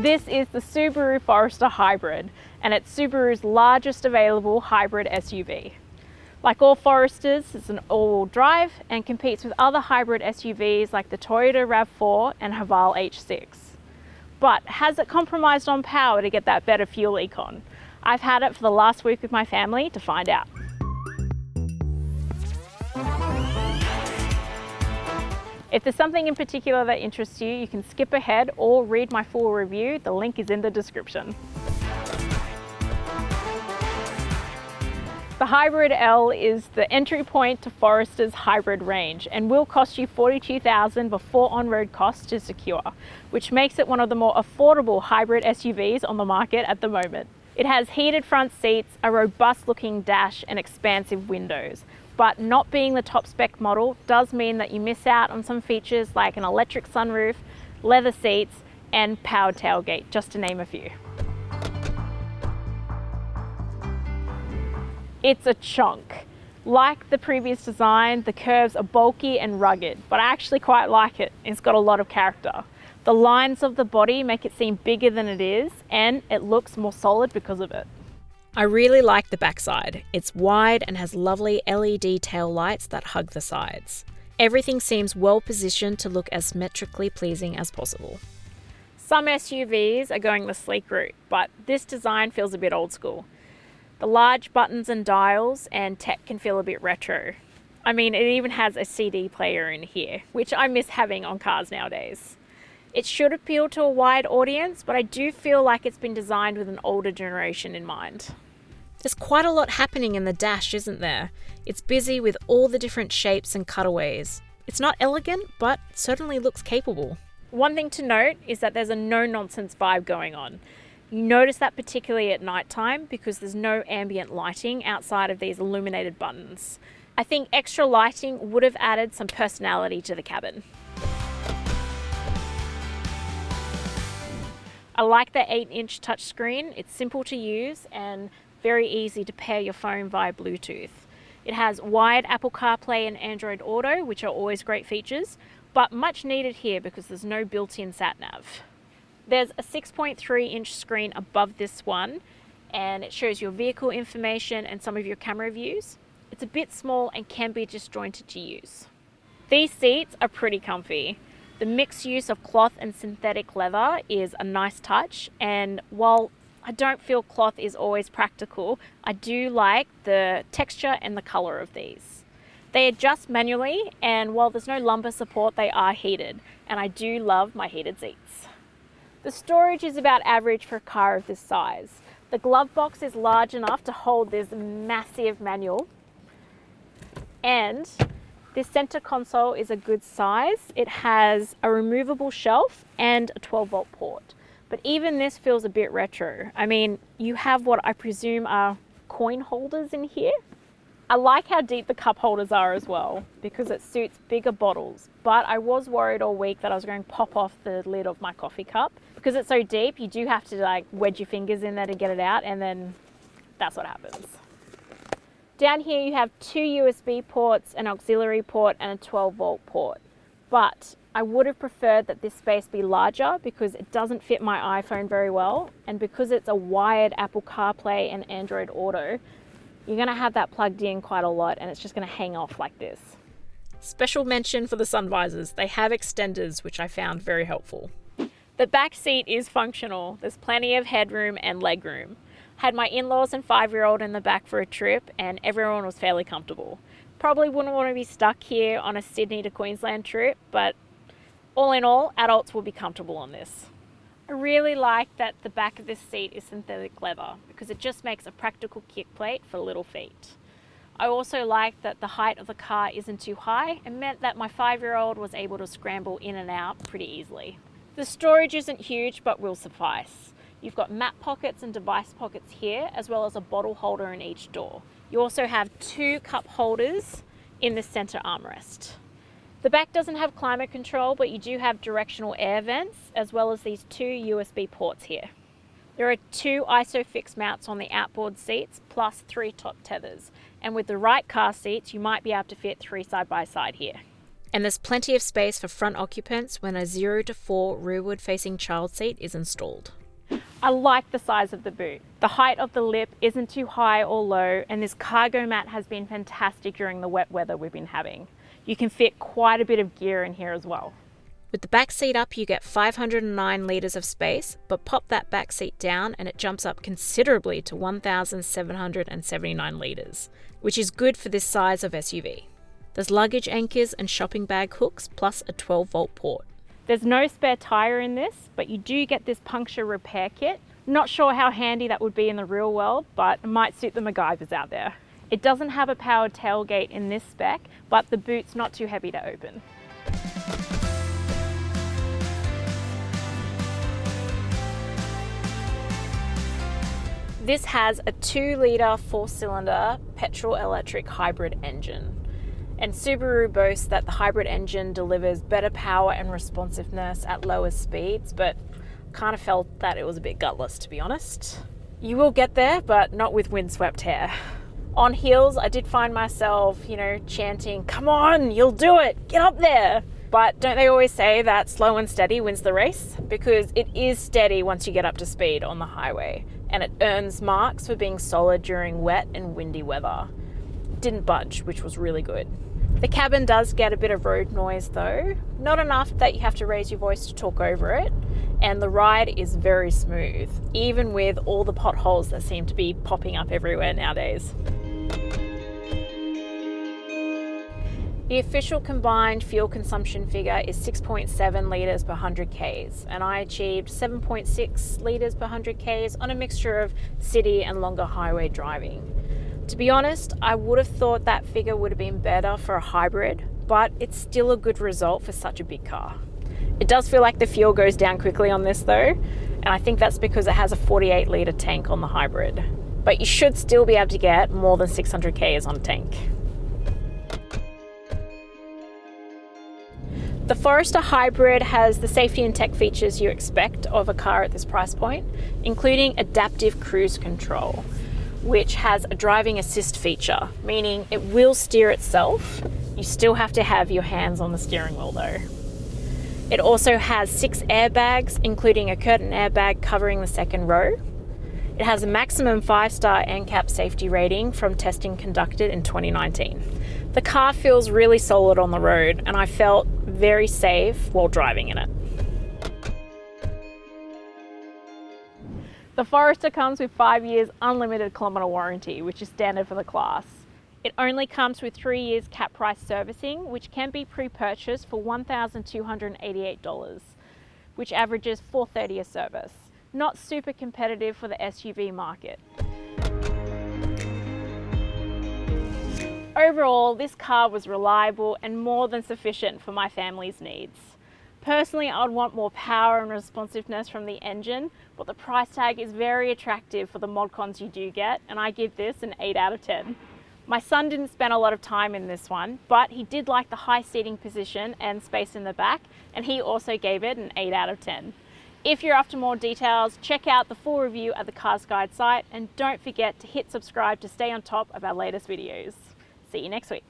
This is the Subaru Forester Hybrid, and it's Subaru's largest available hybrid SUV. Like all Foresters, it's an all-wheel drive and competes with other hybrid SUVs like the Toyota RAV4 and Haval H6. But has it compromised on power to get that better fuel econ? I've had it for the last week with my family to find out. If there's something in particular that interests you, you can skip ahead or read my full review. The link is in the description. The Hybrid L is the entry point to Forester's hybrid range and will cost you $42,000 before on-road costs to secure, which makes it one of the more affordable hybrid SUVs on the market at the moment. It has heated front seats, a robust looking dash and expansive windows. But not being the top spec model does mean that you miss out on some features like an electric sunroof, leather seats, and powered tailgate, just to name a few. It's a chunk. Like the previous design, the curves are bulky and rugged, but I actually quite like it. It's got a lot of character. The lines of the body make it seem bigger than it is, and it looks more solid because of it. I really like the backside. It's wide and has lovely LED tail lights that hug the sides. Everything seems well positioned to look as symmetrically pleasing as possible. Some SUVs are going the sleek route, but this design feels a bit old school. The large buttons and dials and tech can feel a bit retro. I mean, it even has a CD player in here, which I miss having on cars nowadays. It should appeal to a wide audience, but I do feel like it's been designed with an older generation in mind. There's quite a lot happening in the dash, isn't there? It's busy with all the different shapes and cutaways. It's not elegant, but certainly looks capable. One thing to note is that there's a no-nonsense vibe going on. You notice that particularly at nighttime because there's no ambient lighting outside of these illuminated buttons. I think extra lighting would have added some personality to the cabin. I like the 8-inch touchscreen. It's simple to use and very easy to pair your phone via Bluetooth. It has wide Apple CarPlay and Android Auto, which are always great features, but much needed here because there's no built-in sat-nav. There's a 6.3-inch screen above this one, and it shows your vehicle information and some of your camera views. It's a bit small and can be disjointed to use. These seats are pretty comfy. The mixed use of cloth and synthetic leather is a nice touch, and while I don't feel cloth is always practical, I do like the texture and the color of these. They adjust manually, and while there's no lumbar support, they are heated, and I do love my heated seats. The storage is about average for a car of this size. The glove box is large enough to hold this massive manual, and this center console is a good size. It has a removable shelf and a 12-volt port. But even this feels a bit retro. I mean, you have what I presume are coin holders in here. I like how deep the cup holders are as well because it suits bigger bottles. But I was worried all week that I was going to pop off the lid of my coffee cup. Because it's so deep, you do have to wedge your fingers in there to get it out, and then that's what happens. Down here you have 2 USB ports, an auxiliary port and a 12-volt port. But I would have preferred that this space be larger because it doesn't fit my iPhone very well, and because it's a wired Apple CarPlay and Android Auto, you're going to have that plugged in quite a lot and it's just going to hang off like this. Special mention for the sun visors. They have extenders, which I found very helpful. The back seat is functional. There's plenty of headroom and legroom. Had my in-laws and 5-year-old in the back for a trip and everyone was fairly comfortable. Probably wouldn't want to be stuck here on a Sydney to Queensland trip, but all in all, adults will be comfortable on this. I really like that the back of this seat is synthetic leather because it just makes a practical kick plate for little feet. I also like that the height of the car isn't too high and meant that my 5-year-old was able to scramble in and out pretty easily. The storage isn't huge but will suffice. You've got map pockets and device pockets here, as well as a bottle holder in each door. You also have 2 cup holders in the center armrest. The back doesn't have climate control, but you do have directional air vents, as well as these 2 USB ports here. There are 2 ISOFIX mounts on the outboard seats, plus 3 top tethers. And with the right car seats, you might be able to fit 3 side by side here. And there's plenty of space for front occupants when a 0 to 4 rearward facing child seat is installed. I like the size of the boot. The height of the lip isn't too high or low, and this cargo mat has been fantastic during the wet weather we've been having. You can fit quite a bit of gear in here as well. With the back seat up, you get 509 litres of space, but pop that back seat down and it jumps up considerably to 1,779 litres, which is good for this size of SUV. There's luggage anchors and shopping bag hooks, plus a 12-volt port. There's no spare tyre in this, but you do get this puncture repair kit. Not sure how handy that would be in the real world, but it might suit the MacGyvers out there. It doesn't have a powered tailgate in this spec, but the boot's not too heavy to open. This has a 2-litre 4-cylinder petrol-electric hybrid engine. And Subaru boasts that the hybrid engine delivers better power and responsiveness at lower speeds, but kind of felt that it was a bit gutless, to be honest. You will get there, but not with windswept hair. On hills, I did find myself, chanting, "Come on, you'll do it, get up there." But don't they always say that slow and steady wins the race? Because it is steady once you get up to speed on the highway, and it earns marks for being solid during wet and windy weather. It didn't budge, which was really good. The cabin does get a bit of road noise though, not enough that you have to raise your voice to talk over it, and the ride is very smooth, even with all the potholes that seem to be popping up everywhere nowadays. The official combined fuel consumption figure is 6.7 litres per 100 Ks, and I achieved 7.6 litres per 100 Ks on a mixture of city and longer highway driving. To be honest, I would have thought that figure would have been better for a hybrid, but it's still a good result for such a big car. It does feel like the fuel goes down quickly on this though, and I think that's because it has a 48 litre tank on the hybrid. But you should still be able to get more than 600 Ks on a tank. The Forester Hybrid has the safety and tech features you expect of a car at this price point, including adaptive cruise control, which has a driving assist feature, meaning it will steer itself. You still have to have your hands on the steering wheel though. It also has 6 airbags, including a curtain airbag covering the second row. It has a maximum 5-star NCAP safety rating from testing conducted in 2019. The car feels really solid on the road, and I felt very safe while driving in it. The Forester comes with 5 years unlimited kilometre warranty, which is standard for the class. It only comes with 3 years cap price servicing, which can be pre-purchased for $1,288, which averages $430 a service. Not super competitive for the SUV market. Overall, this car was reliable and more than sufficient for my family's needs. Personally, I would want more power and responsiveness from the engine, but the price tag is very attractive for the mod cons you do get, and I give this an 8 out of 10. My son didn't spend a lot of time in this one, but he did like the high seating position and space in the back, and he also gave it an 8 out of 10. If you're after more details, check out the full review at the CarsGuide site, and don't forget to hit subscribe to stay on top of our latest videos. See you next week.